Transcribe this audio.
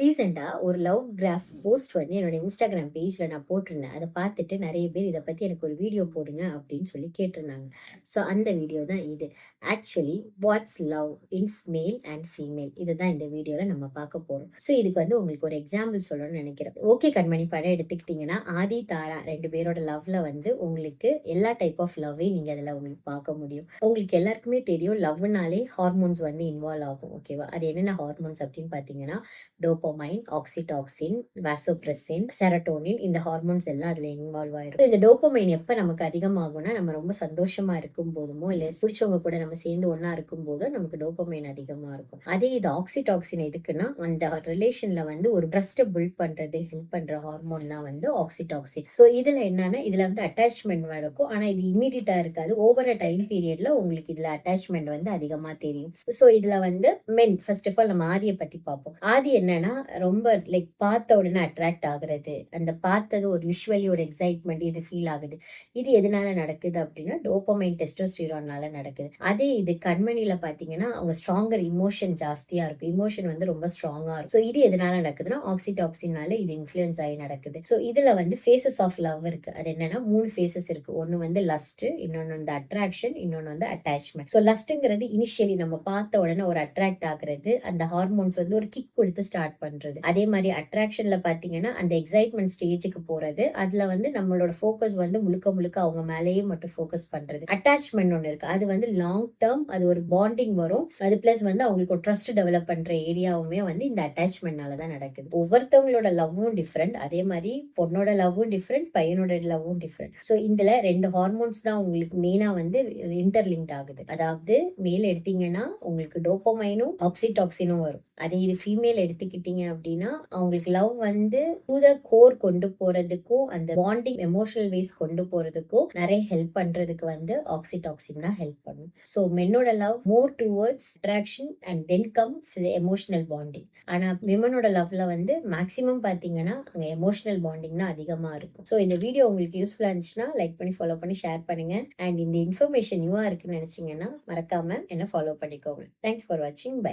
ரீசெண்டா ஒரு love graph post வந்து என்னோட Instagram பேஜ்ல நான் போட்டிருந்தேன். அத பார்த்துட்டு நெறைய பேர் இத பத்தி எனக்கு ஒரு வீடியோ போடுங்க அப்படின்னு சொல்லி கேட்டிருந்தாங்க. ஸோ அந்த வீடியோ தான் இது. Actually watts love in male and female இதுதான் இந்த வீடியோல நம்ம பார்க்க போறோம். ஸோ இதுக்கு வந்து உங்களுக்கு ஒரு எக்ஸாம்பிள் சொல்லணும்னு நெனைக்கிறேன். ஓகே கண்மணி படம் எடுத்துக்கிட்டீங்கன்னா, ஆதி, தாரா 2 பேரோட லவ்ல வந்து உங்களுக்கு எல்லா டைப் ஆஃப் லவ்வையும் நீங்க அதுல உங்களுக்கு பார்க்க முடியும். உங்களுக்கு எல்லாருக்குமே தெரியும் லவ்னாலே ஹார்மோன்ஸ் வந்து இன்வால்வ் ஆகும். ஓகேவா? அது என்னென்ன ஹார்மோன்ஸ் அப்படின்னு பார்த்தீங்கன்னா, டோபமைன், ஆக்சிடாக்சின், வாசோப்ரெசின், செரட்டோனின் இந்த ஹார்மோன்ஸ் எல்லாம் அதுல இன்வால்வ் ஆயிரும். இந்த டோபமைன் எப்ப நமக்கு அதிகமாகும்னா, நம்ம ரொம்ப சந்தோஷமா இருக்கும் போதுமோ, இல்ல பிடிச்சவங்க கூட நம்ம சேர்ந்து ஒண்ணா இருக்கும் போதோ நமக்கு டோபமைன் அதிகமா இருக்கும். அதே இது ஆக்சிடாக்சின் எதுக்குன்னா, அந்த ரிலேஷன்ல வந்து ஒரு ட்ரஸ்ட்ட பில்ட் பண்றது, ஹெல்ப் பண்ற ஹார்மோன் தான் வந்து ஆக்சிடாக்சின். ஸோ இதுல என்னன்னா, இதுல வந்து அட்டாச்மென்ட் நடக்கும். ஆனா இது இம்மீடியட்டா இருக்காது. ஓவர் அ டைம் பீரியட்ல உங்களுக்கு இதுல அட்டாச்மென்ட் வந்து அதிகமா தெரியும். ஸோ இதுல வந்து ஃபர்ஸ்ட் ஆஃப் ஆல் நம்ம ஆதிய பத்தி பார்ப்போம். ஆதி என்னன்னா, ரொம்ப லைக் பார்த்த உடனே அட்ராக்ட் ஆகுறது. அந்த பார்த்தது ஒரு விஷுவலி ஒரு எக்ஸைட்மென்ட் இது ஃபீல் ஆகுது. இது எதனால நடக்குது அப்டின்னா, டோபமைன், டெஸ்டோஸ்டிரான்னால நடக்குது. அதே இது கண்மணில பார்த்தீங்கன்னா, அவங்க ஸ்ட்ராங்கர் இமோஷன் ஜாஸ்தியா இருக்கும். இமோஷன் வந்து ரொம்ப ஸ்ட்ராங்கா இருக்கும். ஸோ இது எதனால நடக்குதுன்னா, ஆக்சிடாக்சினால இது இன்ஃப்ளூயன்ஸ் ஆகி நடக்குது. ஸோ இதுல வந்து ஃபேஸஸ் ஆஃப் லவ் இருக்கு. அது என்னன்னா 3 ஃபேஸஸ் இருக்கு. ஒண்ணு வந்து லஸ்ட், இன்னொன்னு வந்து அட்ராக்ஷன், இன்னொன்னு வந்து அட்டாச்மென்ட். ஸோ லஸ்ட்ங்கிறது இனிஷியலி நம்ம பார்த்த உடனே ஒரு அட்ராக்ட் ஆகுறது. அந்த ஹார்மோன்ஸ் வந்து ஒரு கிக் குடுத்து ஸ்டார்ட் பண்றது. அதே மாரி அட்ராக்ஷன்ல பார்த்தீங்கன்னா, அந்த எக்ஸைட்மென்ட் ஸ்டேஜ்க்கு போறது. அதுல வந்து நம்மளோட ஃபோக்கஸ் வந்து முழுக்க முழுக்க அவங்க மேலேயே மட்டும் ஃபோக்கஸ் பண்றது. அட்டாச்மென்ட் ஒண்ணு இருக்கு. அது வந்து லாங் டெர்ம் அது ஒரு பாண்டிங் வரும். அது பிளஸ் வந்து அவங்களுக்கு ஒரு ட்ரஸ்ட் டெவலப் பண்ற ஏரியாவுமே வந்து இந்த அட்டாச்மென்ட்னால தான் நடக்குது. ஒவ்வொருத்தவங்களோட லவ்வும் டிஃபரெண்ட். அதே மாரி பொண்ணோட லவ்வும் டிஃபரெண்ட், பையனோட லவ்வும் டிஃபரெண்ட். ஸோ இதுல 2 ஹார்மோன்ஸ் தான் உங்களுக்கு மெயினா வந்து இன்டர்லிங்க்ட் ஆகுது. அதாவது மேல் எடுத்தீங்கன்னா உங்களுக்கு டோபமைனும், ஆக்சிடாக்சினும் வரும். அதே இது ஃபீமேல் எடுத்துக்கிட்டீங்க அப்படின்னா, அவங்களுக்கு லவ் வந்து டூ த கோர் கொண்டு போறதுக்கும், அந்த பாண்டிங் எமோஷனல் வேஸ் கொண்டு போறதுக்கும் நெறைய ஹெல்ப் பண்றதுக்கு வந்து ஆக்சிடாக்சின் தான் ஹெல்ப் பண்ணும். ஸோ மென்னோட love more towards attraction and then comes emotional bonding. ஆனா விமனோட லவ்ல வந்து மேக்ஸிமம் பார்த்தீங்கன்னா, அங்க எமோஷனல் பாண்டிங் தான் அதிகமா இருக்கும். ஸோ இந்த வீடியோ உங்களுக்கு யூஸ்ஃபுல்லா இருந்துச்சுன்னா, லைக் பண்ணி, ஃபாலோ பண்ணி, ஷேர் பண்ணுங்க. அண்ட் இந்த இன்ஃபர்மேஷன் நியூவா இருக்குன்னு நெனச்சீங்கன்னா, மறக்காம என்ன ஃபாலோ பண்ணிக்கோங்க. தேங்க்ஸ் ஃபார் வாட்சிங். பை.